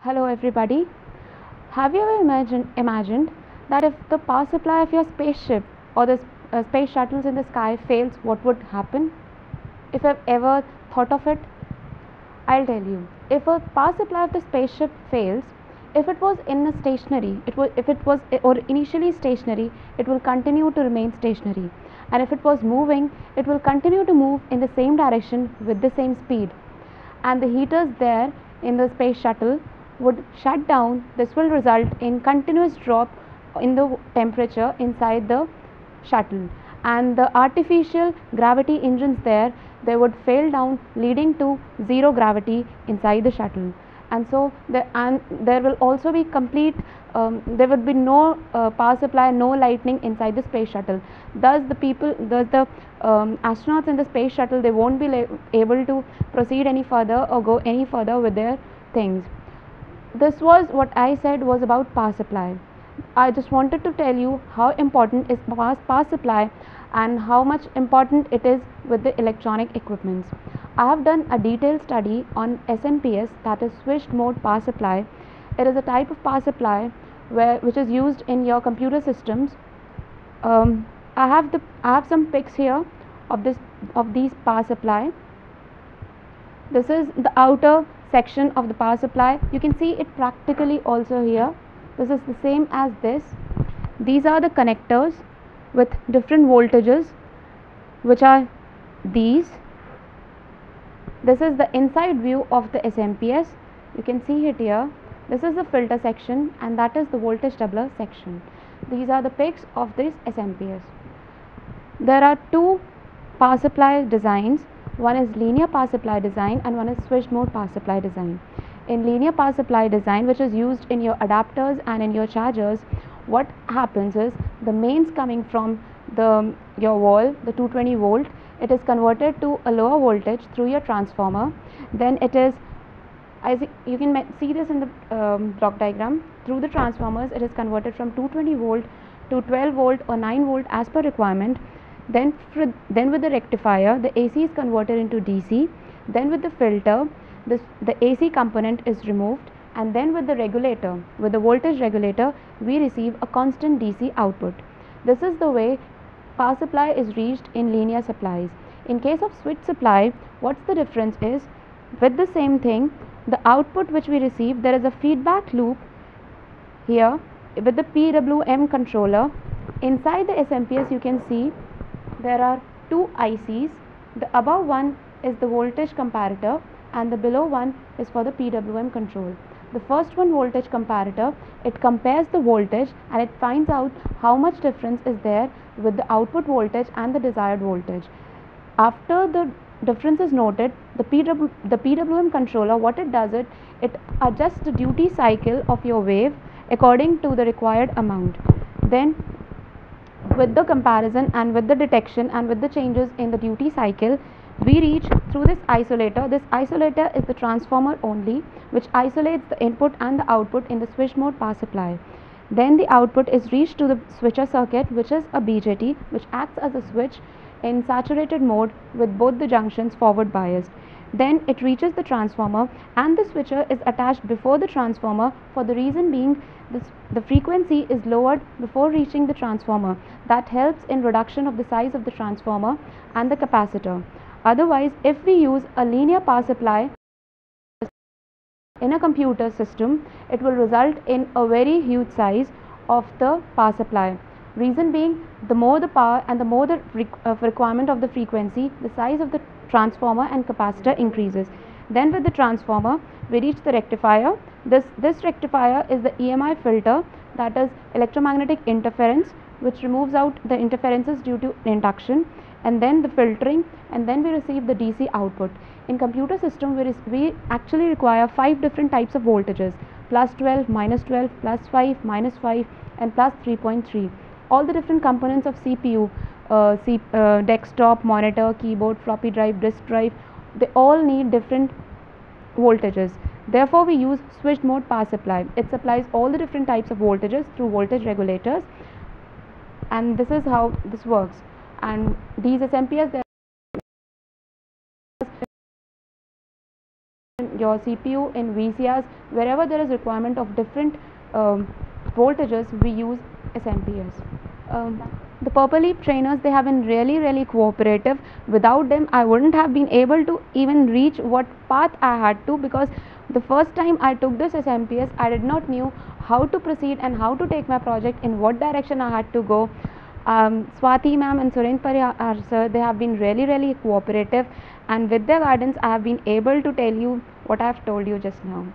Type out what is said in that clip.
Hello everybody. Have you ever imagined that if the power supply of your spaceship or the space shuttles in the sky fails, what would happen? If I've ever thought of it, I'll tell you. If a power supply of the spaceship fails, if it was in a stationary, if it was or initially stationary, it will continue to remain stationary. And if it was moving, it will continue to move in the same direction with the same speed. And the heaters there in the space shuttle would shut down. This will result in continuous drop in the temperature inside the shuttle, and the artificial gravity engines there, they would fail down, leading to zero gravity inside the shuttle. And so there will also be complete there would be no power supply, no lightning inside the space shuttle. Thus the astronauts in the space shuttle, they won't be able to proceed any further or go any further with their things. This was what I said was about power supply. I just wanted to tell you how important is power supply and how much important it is with the electronic equipments. I have done a detailed study on SMPS, that is switched mode power supply. It is a type of power supply which is used in your computer systems. I have some pics here of these power supply. This is the outer section of the power supply. You can see it practically also here. This is the same as this. These are the connectors with different voltages, which are these. This is the inside view of the SMPS. You can see it here. This is the filter section, and that is the voltage doubler section. These are the pics of this SMPS. There are two power supply designs. One is linear power supply design and one is switched mode power supply design. In linear power supply design, which is used in your adapters and in your chargers, what happens is the mains coming from your wall, the 220 volt, it is converted to a lower voltage through your transformer. Then it is, as you can see this in the block diagram, through the transformers it is converted from 220 volt to 12 volt or 9 volt as per requirement. Then with the rectifier, the AC is converted into DC. Then with the filter, the AC component is removed, and then with the regulator, with the voltage regulator, we receive a constant DC output. This is the way power supply is reached in linear supplies. In case of switch supply, what's the difference is, with the same thing, the output which we receive, there is a feedback loop here with the PWM controller. Inside the SMPS, you can see there are two ICs. The above one is the voltage comparator and the below one is for the PWM control. The first one, voltage comparator, it compares the voltage and it finds out how much difference is there with the output voltage and the desired voltage. After the difference is noted, the PWM controller, what it does, it adjusts the duty cycle of your wave according to the required amount. Then with the comparison and with the detection and with the changes in the duty cycle, we reach through this isolator. This isolator is the transformer only, which isolates the input and the output in the switch mode power supply. Then the output is reached to the switcher circuit, which is a BJT, which acts as a switch in saturated mode with both the junctions forward biased. Then it reaches the transformer, and the switcher is attached before the transformer, for the reason being the frequency is lowered before reaching the transformer. That helps in reduction of the size of the transformer and the capacitor. Otherwise, if we use a linear power supply in a computer system, it will result in a very huge size of the power supply. Reason being, the more the power and the more the requirement of the frequency, the size of the transformer and capacitor increases. Then with the transformer, we reach the rectifier. This rectifier is the EMI filter, that is electromagnetic interference, which removes out the interferences due to induction, and then the filtering, and then we receive the DC output. In computer system, we actually require 5 different types of voltages: plus 12, minus 12, plus 5, minus 5, and plus 3.3. All the different components of CPU, desktop, monitor, keyboard, floppy drive, disk drive, they all need different voltages. Therefore, we use switched mode power supply. It supplies all the different types of voltages through voltage regulators, and this is how this works. And these SMPS, your CPU in VCRs, wherever there is requirement of different voltages, we use SMPS. The Purple Leaf trainers, they have been really cooperative. Without them, I wouldn't have been able to even reach what path I had to, because the first time I took this SMPS, I did not knew how to proceed and how to take my project, in what direction I had to go. Swati ma'am and Surendra Parihar sir, they have been really cooperative, and with their guidance I have been able to tell you what I have told you just now.